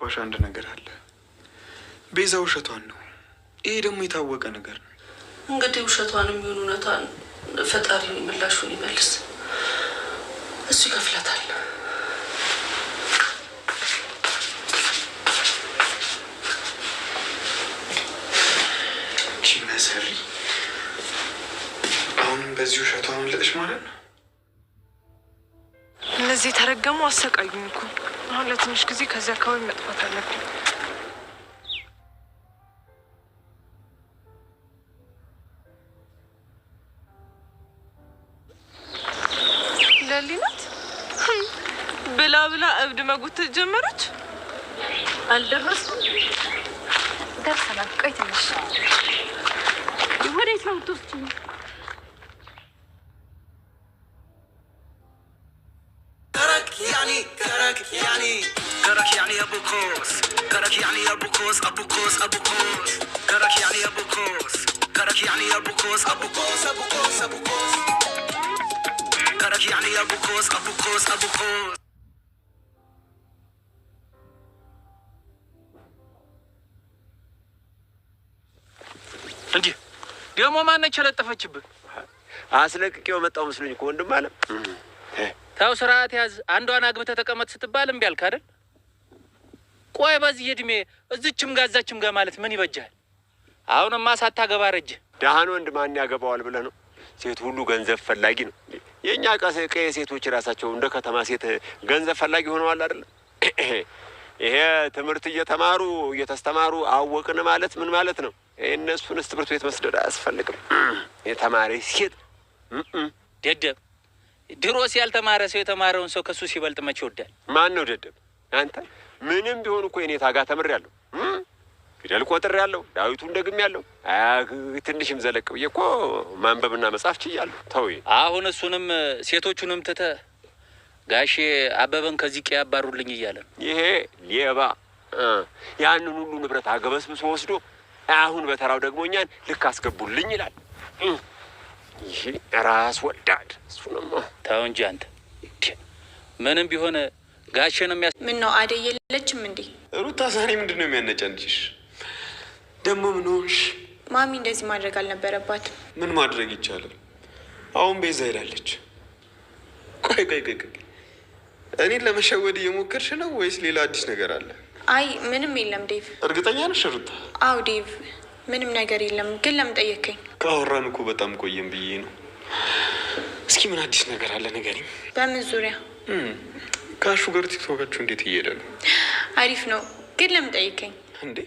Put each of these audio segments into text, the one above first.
ባሽ አንድ ነገር አለ። ቤዛ ውሸቷን ነው። ይሄ ደግሞ የታወቀ ነገር ነው። እንግዲህ ውሸቷንም ይሁን እውነቷን ፈጣሪ ምላሹን ይመልስ። እሱ ይከፍላታል። መሰሪ አሁንም በዚህ ውሸቷን አመለጠች ማለት ነው። እነዚህ ተረገሙ አሰቃዩኝ እኮ። አሁን ለትንሽ ጊዜ ከዚህ አካባቢ መጥፋት አለብኝ። ለሊናት ብላ ብላ እብድ መጉተት ጀመረች። አልደረስኩም። ደርሰናል። ቆይ ትንሽ ወዴት ነው የምትወስጂኝ? كرك يعني ابو كوس كرك يعني ابو كوس ابو كوس ابو كوس كرك يعني ابو كوس كرك يعني ابو كوس ابو كوس ابو كوس ابو كوس كرك يعني ابو كوس ابو كوس ابو كوس እንዴ ደግሞ ማነች ለጠፈችብህ? አስለቅቄው መጣው መስሎኝ እኮ ወንድም አለ። ታው ስርዓት ያዝ። አንዷን አግብተህ ተቀመጥ ስትባል እምቢ አልክ አይደል? ቆይ በዚህ እድሜ እዚችም ጋዛችም ጋር ማለት ምን ይበጃል? አሁንማ ሳታገባ ረጀ። ደሃን ወንድ ማን ያገባዋል ብለህ ነው? ሴት ሁሉ ገንዘብ ፈላጊ ነው። የኛ ቀይ ሴቶች ራሳቸው እንደ ከተማ ሴት ገንዘብ ፈላጊ ሆነዋል አይደል? ይሄ ትምህርት እየተስተማሩ አወቅን ማለት ምን ማለት ነው? እነሱንስ ትምህርት ቤት መስደድ አያስፈልግም። የተማረ ሴት ደደብ። ድሮስ ያልተማረ ሰው የተማረውን ሰው ከሱ ሲበልጥ መቼ ይወዳል? ማን ነው ደደብ? አንተ ምንም ቢሆን እኮ እኔ ታጋ ተምሬያለሁ። ፊደል ቆጥሬያለሁ፣ ዳዊቱን ደግሜያለሁ። ትንሽም ዘለቅ ብዬ እኮ ማንበብና መጻፍ ችያለሁ። ተው አሁን እሱንም ሴቶቹንም ትተህ ጋሼ አበበን ከዚህ ቀይ አባሩልኝ እያለ ነው። ይሄ ሌባ ያንን ሁሉ ንብረት አገበስብሶ ወስዶ አሁን በተራው ደግሞ እኛን ልክ አስገቡልኝ ይላል። ይሄ ራስ ወዳድ እሱንማ ተው እንጂ አንተ። ምንም ቢሆን ጋሼንም ምን ነው አደይ የለችም እንዴ? ሩታ ዛሬ ምንድን ነው የሚያነጫንችሽ? ደግሞ ምን ሆንሽ? ማሚ እንደዚህ ማድረግ አልነበረባትም። ምን ማድረግ ይቻላል? አሁን ቤዛ ሄዳለች። ቆይ እኔን ለመሸወድ እየሞከርሽ ነው ወይስ ሌላ አዲስ ነገር አለ? አይ ምንም የለም ዴቭ። እርግጠኛ ነሽ ሩታ? አዎ ዴቭ፣ ምንም ነገር የለም። ግን ለምን ጠየከኝ? ካወራን እኮ በጣም ቆየን ብዬ ነው። እስኪ ምን አዲስ ነገር አለ ንገሪኝ። በምን ዙሪያ? ከአሹ ጋር ቲክቶካችሁ እንዴት እየሄደ ነው? አሪፍ ነው። ግን ለምን ጠየከኝ? እንዴ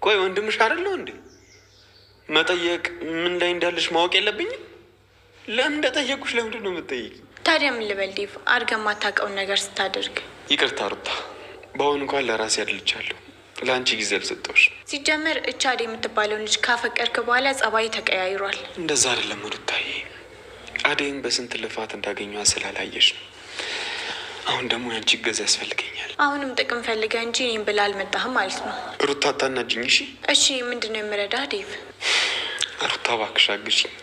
ቆይ ወንድምሽ አይደለሁ እንዴ? መጠየቅ ምን ላይ እንዳለሽ ማወቅ የለብኝም? ለምን እንደጠየቁሽ ለምንድን ነው የምትጠይቂ? ታዲያ ምን ልበል ዴቭ? አድርገህ የማታውቀውን ነገር ስታደርግ። ይቅርታ ሩታ፣ በአሁኑ እንኳን ለራሴ ያድልቻለሁ። ለአንቺ ጊዜ አልሰጠሁሽ። ሲጀመር እቻዴ የምትባለውን ልጅ ካፈቀርክ በኋላ ጸባይ ተቀያይሯል። እንደዛ አይደለም ሩታዬ። አደይም በስንት ልፋት እንዳገኘዋ ስላላየሽ ነው። አሁን ደግሞ ያንቺ እገዛ ያስፈልገኛል። አሁንም ጥቅም ፈልገህ እንጂ እኔም ብላ አልመጣህም ማለት ነው። ሩታ አታናጅኝ። እሺ ምንድን ነው የምረዳህ ዴቭ? ሩታ እባክሽ አግዢኝ።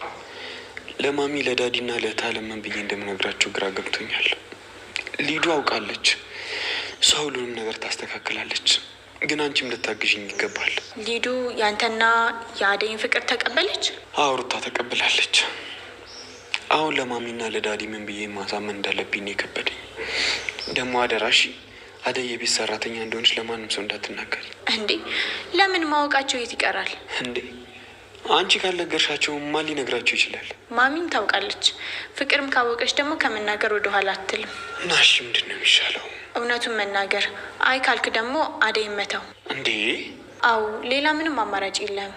ለማሚ ለዳዲና ለታለመን ብዬ እንደምነግራቸው ግራ ገብቶኛል። ሊዱ አውቃለች፣ እሷ ሁሉንም ነገር ታስተካክላለች። ግን አንቺም ልታግዥኝ ይገባል። ሊዱ ያንተና የአደይን ፍቅር ተቀበለች? አዎ ሩታ ተቀብላለች። አሁን ለማሚና ለዳዲ ምን ብዬ ማሳመን እንዳለብኝ የከበደኝ። ደግሞ አደራሽ አደይ የቤት ሰራተኛ እንደሆነች ለማንም ሰው እንዳትናገሪ። እንዴ ለምን? ማወቃቸው የት ይቀራል እንዴ? አንቺ ካልነገርሻቸው ማን ሊነግራቸው ይችላል? ማሚም ታውቃለች። ፍቅርም ካወቀች ደግሞ ከመናገር ወደኋላ አትልም። እና እሺ ምንድን ነው የሚሻለው? እውነቱን መናገር። አይ ካልክ ደግሞ አደይን መተው። እንዴ? አዎ ሌላ ምንም አማራጭ የለም።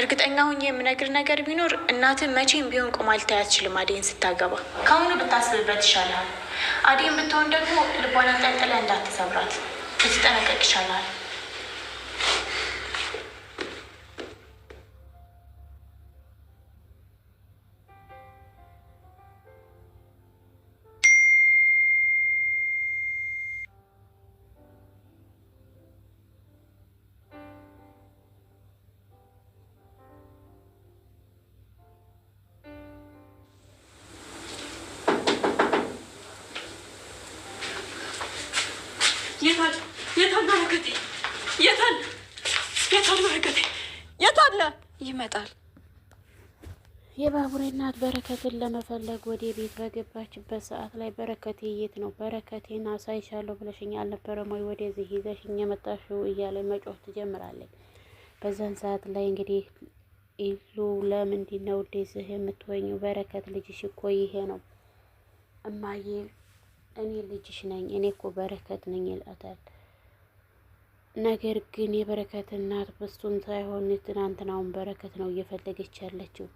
እርግጠኛ ሁኜ የምነግር ነገር ቢኖር እናትህ መቼም ቢሆን ቆማ ልታይ አትችልም አደይን ስታገባ። ከአሁኑ ብታስብበት ይሻላል። አደይን ብትሆን ደግሞ ልቧን አንጠልጥለህ እንዳትሰብራት ብትጠነቀቅ ይሻላል። የታለ በረከቴ? የታለ በረከቴ? የታለ? ይመጣል። የባቡሬ እናት በረከትን ለመፈለግ ወደ ቤት በገባችበት ሰዓት ላይ በረከቴ የት ነው? በረከቴን አሳይሻለሁ ብለሽኝ አልነበረም ወይ ወደዚህ ይዘሽኝ የመጣሽው? እያለ መጮህ ትጀምራለች። በዛን ሰዓት ላይ እንግዲህ ኢሉ ለምንድን ነው እንደዚህ የምትወኙ? በረከት ልጅሽ እኮ ይሄ ነው። እማዬ እኔ ልጅሽ ነኝ፣ እኔ እኮ በረከት ነኝ ይላታል። ነገር ግን የበረከት እናት በሱን ሳይሆን ትናንትናውን በረከት ነው እየፈለገች ያለችው።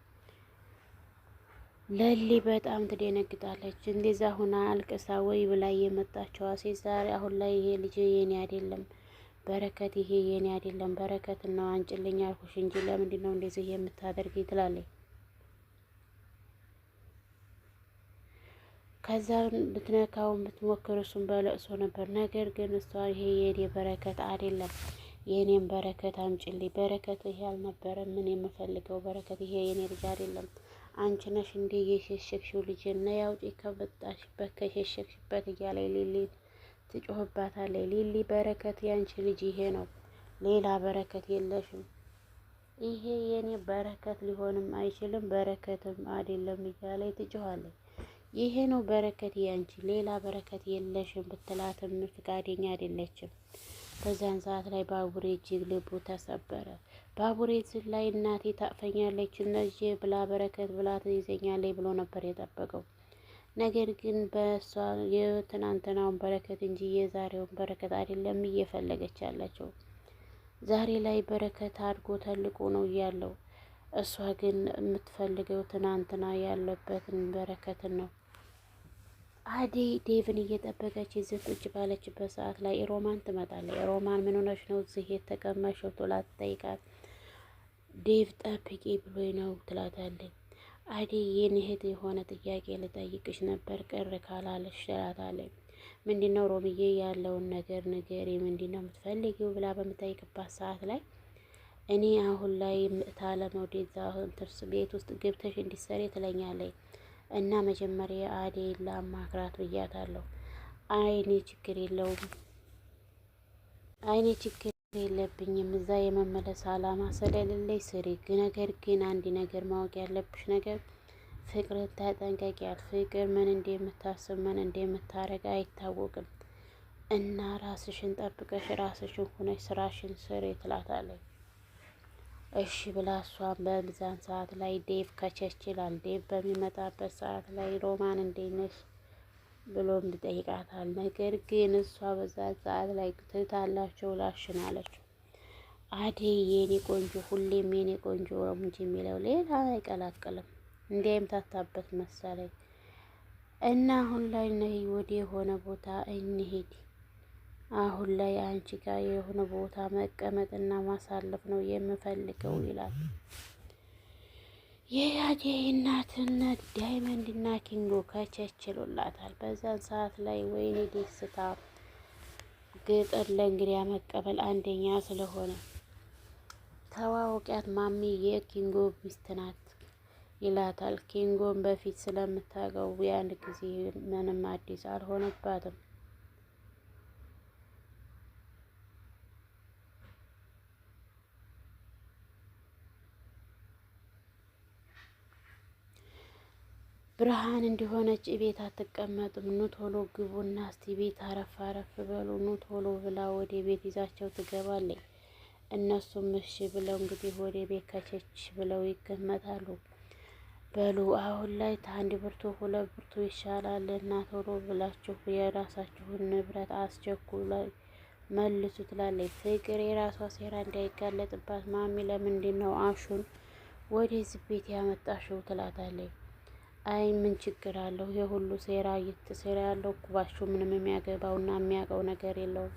ለሊ በጣም ትደነግጣለች። እንደዛ ሁና አልቅሳ ወይ ብላ የመጣችው ሴት ዛሬ አሁን ላይ ይሄ ልጅ የኔ አይደለም በረከት፣ ይሄ የኔ አይደለም በረከት ነው አንጭልኝ አልኩሽ እንጂ ለምንድን ነው እንደዚህ የምታደርጊ? ትላለች። ከዛ ብትነካውን ብትሞክር እሱን በለቅሶ ነበር። ነገር ግን እሷ ይሄ የኔ በረከት አይደለም የኔም በረከት አምጪልኝ፣ በረከት ይሄ አልነበረም ምን የምፈልገው በረከት፣ ይሄ የኔ ልጅ አይደለም አንቺ ነሽ እንዴ የሸሸግሽው ልጅ እና ያውጪ ከበጣሽበት ከሸሸግሽበት እያለ ሊሊ ትጮህባታለች። ሊሊ በረከት ያንቺ ልጅ ይሄ ነው፣ ሌላ በረከት የለሽም፣ ይሄ የኔ በረከት ሊሆንም አይችልም በረከትም አይደለም እያለ ትጮኻለች። ይሄ ነው በረከት ያንቺ፣ ሌላ በረከት የለሽም ብትላትም ፍቃደኛ አይደለችም። በዛን ሰዓት ላይ ባቡሬ እጅግ ልቡ ተሰበረ። ባቡሬ ላይ እናቴ ታቅፈኛለች እነዚህ ብላ በረከት ብላ ትይዘኛለች ብሎ ነበር የጠበቀው። ነገር ግን በእሷ የትናንትናውን በረከት እንጂ የዛሬውን በረከት አይደለም እየፈለገች ያለችው። ዛሬ ላይ በረከት አድጎ ተልቆ ነው ያለው። እሷ ግን የምትፈልገው ትናንትና ያለበትን በረከትን ነው። አደይ ዴቭን እየጠበቀች እዚህ ቁጭ ባለችበት ሰዓት ላይ ሮማን ትመጣለች። ሮማን ምን ሆነሽ ነው እዚህ የተቀመጥሽው? ትላ ትጠይቃት። ዴቭ ጠብቂ ብሎኝ ነው ትላታለች። አደይ የኔ እህት የሆነ ጥያቄ ልጠይቅሽ ነበር ቅር ካላለሽ ትላታለች። ምንድነው ሮምዬ? ያለውን ነገር ንገሪ፣ ምንድነው የምትፈልጊው? ብላ በምጠይቅባት ሰዓት ላይ እኔ አሁን ላይ ታለም ወደዛ ትርስ ቤት ውስጥ ገብተሽ እንዲሰሪ ትለኛለች እና መጀመሪያ አደይ ላማክራት ብያታለሁ። አይኔ ችግር የለብኝም እዛ የመመለስ አላማ ስለሌለኝ ስሪ። ነገር ግን አንድ ነገር ማወቅ ያለብሽ ነገር ፍቅርን ተጠንቀቂያት። ፍቅር ምን እንደምታስብ ምን እንደምታረግ አይታወቅም እና ራስሽን ጠብቀሽ ራስሽን ሆነሽ ስራሽን ስሪ ትላታለች። እሺ ብላ እሷን በዛን ሰዓት ላይ ዴቭ ከቸች ይላል። ዴቭ በሚመጣበት ሰዓት ላይ ሮማን እንዴት ነሽ ብሎም ይጠይቃታል። ነገር ግን እሷ በዛን ሰዓት ላይ ትታላቸው ላሽናለች። አደይ የኔ ቆንጆ ሁሌም የኔ ቆንጆ እንጂ የሚለው ሌላ አይቀላቅልም። እንዲያም ታታበት መሰለኝ እና አሁን ላይ ነይ ወደ የሆነ ቦታ እንሂድ፣ አሁን ላይ አንቺ ጋር የሆነ ቦታ መቀመጥና ማሳለፍ ነው የምፈልገው ይላል። የአደይ እናትና ዳይመንድ እና ኪንጎ ከቸችሉላታል። በዛን ሰዓት ላይ ወይኔ ደስታ ገጠር ለእንግዲያ መቀበል አንደኛ ስለሆነ ተዋወቂያት ማሚ የኪንጎ ሚስት ናት ይላታል። ኪንጎን በፊት ስለምታውቀው ያን ጊዜ ምንም አዲስ አልሆነባትም። ብርሃን እንዲሆነች ቤት አትቀመጥም። ኑ ቶሎ ግቡና እስቲ ቤት አረፍ አረፍ በሉ ኑ ቶሎ ብላ ወደ ቤት ይዛቸው ትገባለች። እነሱም እሺ ብለው እንግዲህ ወደ ቤት ከቸች ብለው ይቀመጣሉ። በሉ አሁን ላይ ከአንድ ብርቱ ሁለት ብርቱ ይሻላል እና ቶሎ ብላችሁ የራሳችሁን ንብረት አስቸኩሉ መልሱ ትላለች። ፍቅር የራሷ ሴራ እንዳይጋለጥባት ማሚ ለምንድን ነው አሹን ወደዚህ ቤት ያመጣሽው ትላታለች። አይ ምን ችግር አለው? የሁሉ ሴራ እየተሰራ ያለው ኩባሹ ምንም የሚያገባውና የሚያውቀው ነገር የለውም።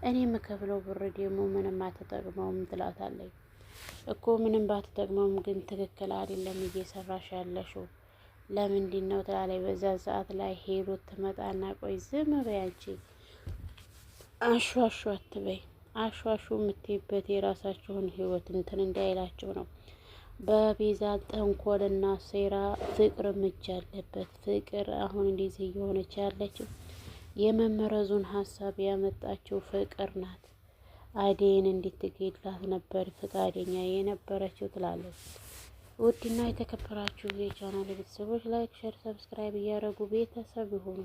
እኔ የምከፍለው ብር ደግሞ ምንም አትጠቅመውም ትላታለች። እኮ ምንም ባትጠቅመውም ግን ትክክል አይደለም እየሰራሽ ያለሽው ለምንድን ነው ትላለች። በዛ ሰዓት ላይ ሄሮት ትመጣና ቆይ ዝም በይ አንቺ አሹ አትበይ። አሹ የምትይበት የራሳችሁን ህይወት እንትን እንዳይላቸው ነው። በቤዛ ተንኮልና ሴራ ፍቅር እጅ አለበት። ፍቅር አሁን እንደዚህ እየሆነች ያለችው የመመረዙን ሀሳብ ያመጣችው ፍቅር ናት። አደይን እንድትገድላት ነበር ፈቃደኛ የነበረችው ትላለች። ውድና የተከበራችሁ የቻናል ቤተሰቦች ላይክ፣ ሼር፣ ሰብስክራይብ እያደረጉ ቤተሰብ ይሁኑ።